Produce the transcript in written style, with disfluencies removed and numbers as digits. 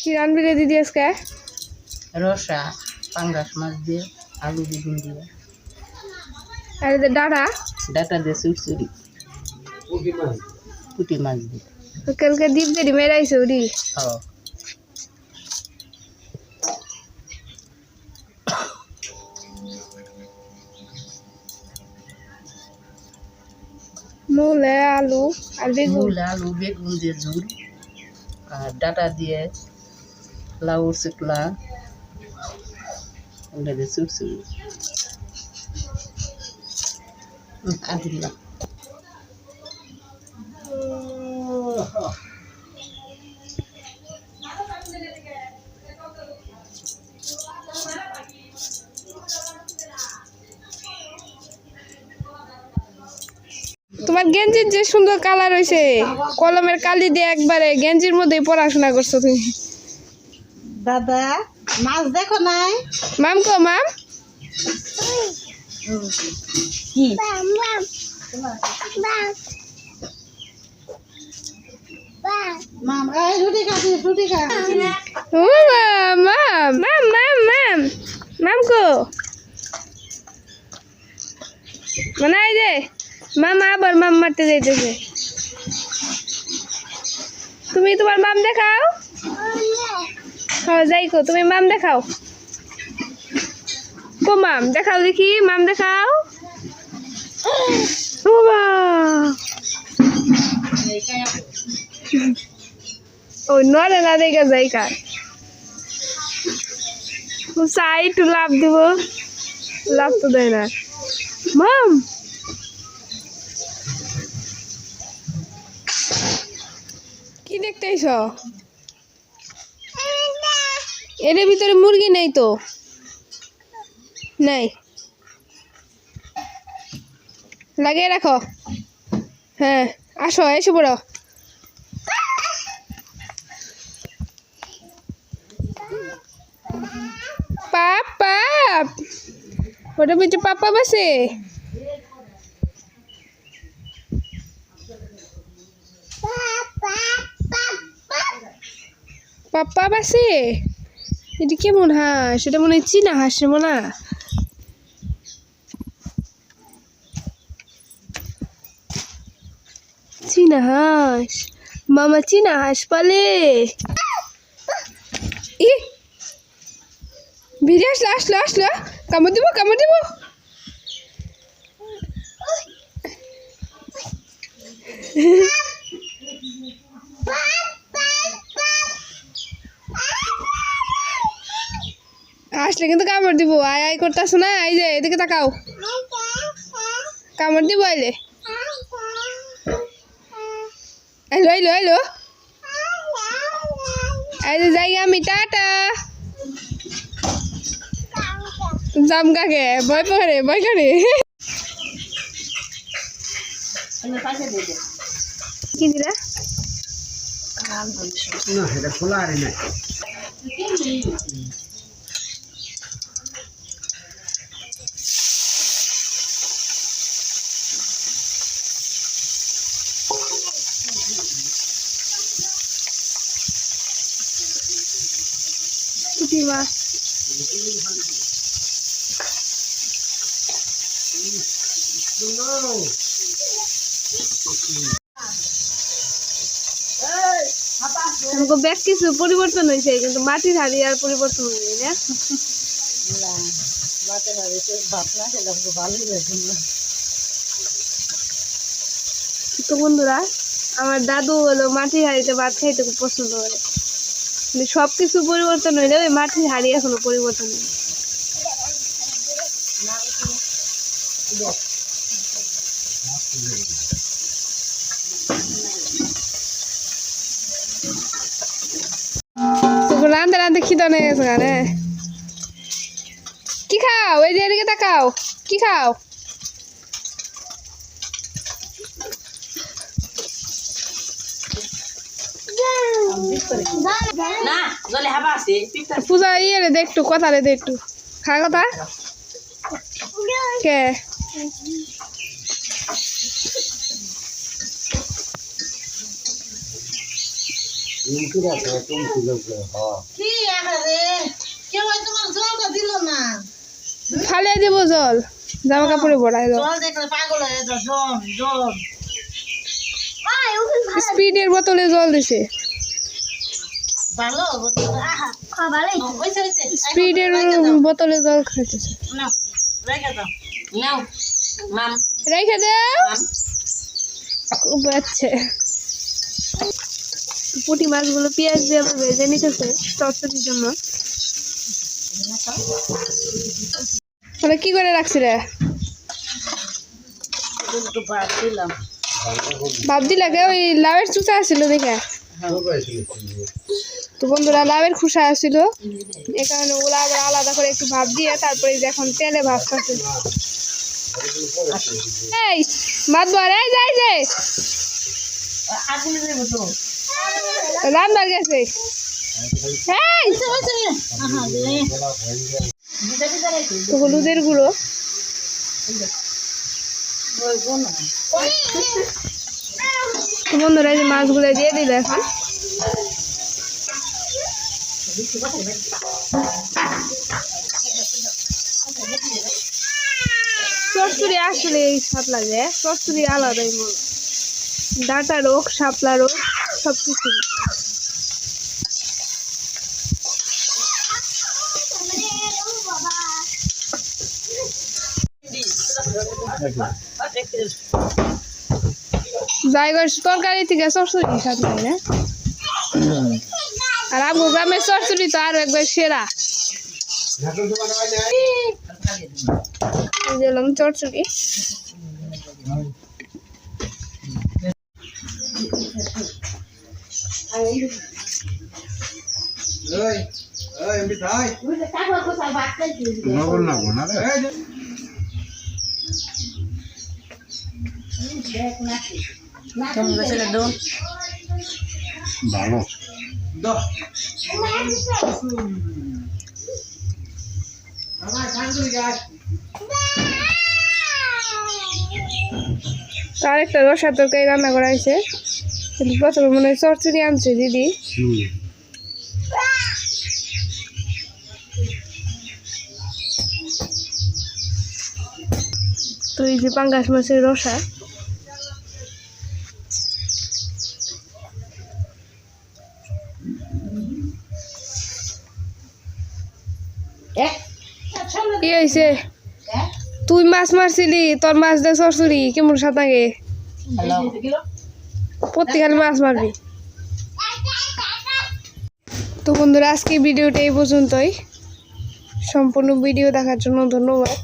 কি রান্না রে দিদি আজকে? রসা পাঙ্গাস মাছ দিয়ে আলু বেগুন দিয়ে আর ডাটা ডাটা দিয়ে চুরচুরি পুঁটি মাছ দিয়ে কালকে দীপ দেরি মেরাইছে ওরি খাওয়া মূলে আলু আর বেগুন মূল আলু বেগুন দিয়ে ঝুল আর ডাটা দিয়ে লাউ শুকলা ওটা দিয়ে চুরচুরি আদিল্লা তোমার গেঞ্জির যে সুন্দর কালার হয়েছে কলমের কালি দিয়ে একবারে গেঞ্জির মধ্যেই পড়াশোনা করছো তুমি দাদা মাছ দেখো নাই মাম কো মাম কি মাম এই রুটি খা ও মাম মাম মাম মাম মাম কো মানে রে মামা আবার মাম মারতে যাইতেছে তুমি তোমার মাম দেখাও হ্যাঁ যাইকো তুমি মাম দেখাও কো মাম দেখাও দেখি মাম দেখাও বাবা ও নরে না দেখা যাই কার চাই একটু লাভ দিব লাভ তো দেয় না মাম কি দেখতেছ এর ভিতরে মুরগি নেই তো নাই লাগিয়ে রাখো হ্যাঁ আসো এসে পড়ো পাপ পাপ ওটা ভিতরে পাপা বসে পাপা বসে এটা কেমন হাঁস এটা মনে হয় চীনা হাঁস রে মনে চীনা হাঁস মামা চীনা হাঁস পালে ই ভিড়ে আসলো আসলো আসলো কামড় দিব আসলে কিন্তু কামড় দিব আয় আয় করতেছ না এই যে এদিকে তাকাও কামড় দিব আইলে এলো এলো এলো এই যে যাই আমি টাটা জাম কাকে ভয় করে কি দিলা না এটা খোলা আর না পুঁটি মাছ আমাকে ব্যাগ কিছু পরিবর্তন হয়েছে কিন্তু মাটির হাড়ি আর পরিবর্তন হয়নি না মাঠে ভাত না খেলে ভালোই লাগে তো বন্ধুরা, আমার দাদু হলো মাটির হাঁড়িতে ভাত খাইতে খুব পছন্দ করে। মানে সব কিছু পরিবর্তন হইলে ওই মাটির হাঁড়ি এখনো পরিবর্তন নেই। তো রান্ধতে রান্ধতে খিদে নিয়ে গেছে গানে। কি খাও? এই যে এদিকে তাকাও, কি খাও? না জলে হাবা আছে পিপটা পূজা ইয়ে রে দে একটু, কথা রে দে একটু, খা কথা কে কি আরে কেউ তোমার জলটা দিল না। ফালিয়ে দিব জল, জামা কাপড়ে ভরাই দাও। জল দেখলে পাগল হয়ে যা। জল জল স্পিডের বোতলে জল দিছে, ভালো স্পিডের বোতলে জল খাইতেছে। নাও মাম রেখে দাও। মাম আচ্ছা, পুঁটি মাছগুলো পেঁয়াজ দিয়ে ভেজে নিতেছে চচ্চড়ির জন্য। তাহলে কি করে রাখছি রে? ভাব দিলা গে? ওই লাউয়ের চুচা আসছিল দেখে। তো বন্ধুরা, লাউয়ের খোসা আসছিল, এই কারণে ওগুলো আবার আলাদা করে একটু ভাব দিয়ে তারপরে এখন তেলে ভাজতেছে। এই ভাত বর, এই যাই যে রান্নার গেছে। এই তো হলুদের গুঁড়ো, তো বন্ধুরা এই যে মাছগুলো দিয়ে দিল এখন। চচ্চড়ি আসলে এই স্বাদ লাগে, চচ্চড়ি আলাদাই মনে। ডাঁটা রোগ, শাপলা রোগ, সব কিছু। জায়গার তরকারি থেকে চচ্চড়ি স্বাদ লাগে না? আর আমগো গ্রামের চচ্চড়ি তো আরো একবার সেরা। দিলাম চচ্চড়ি। তোমরা ছেলে দাও ভালো তার একটা রসা তরকারি রান্না করা হয়েছে, কিন্তু প্রথমে মনে হয় চচ্চড়ি আনছে দিদি। তো এই যে পাঙ্গাস মাছের রসা, কি হয়েছে? তুই মাছ মারছিলি, তোর মাছ দিয়ে চচ্চড়ি কেমন স্বাদ লাগে? প্রত্যেকখানে মাছ মারবি। তো বন্ধুরা, আজকে ভিডিওটা এই পর্যন্তই। সম্পূর্ণ ভিডিও দেখার জন্য ধন্যবাদ।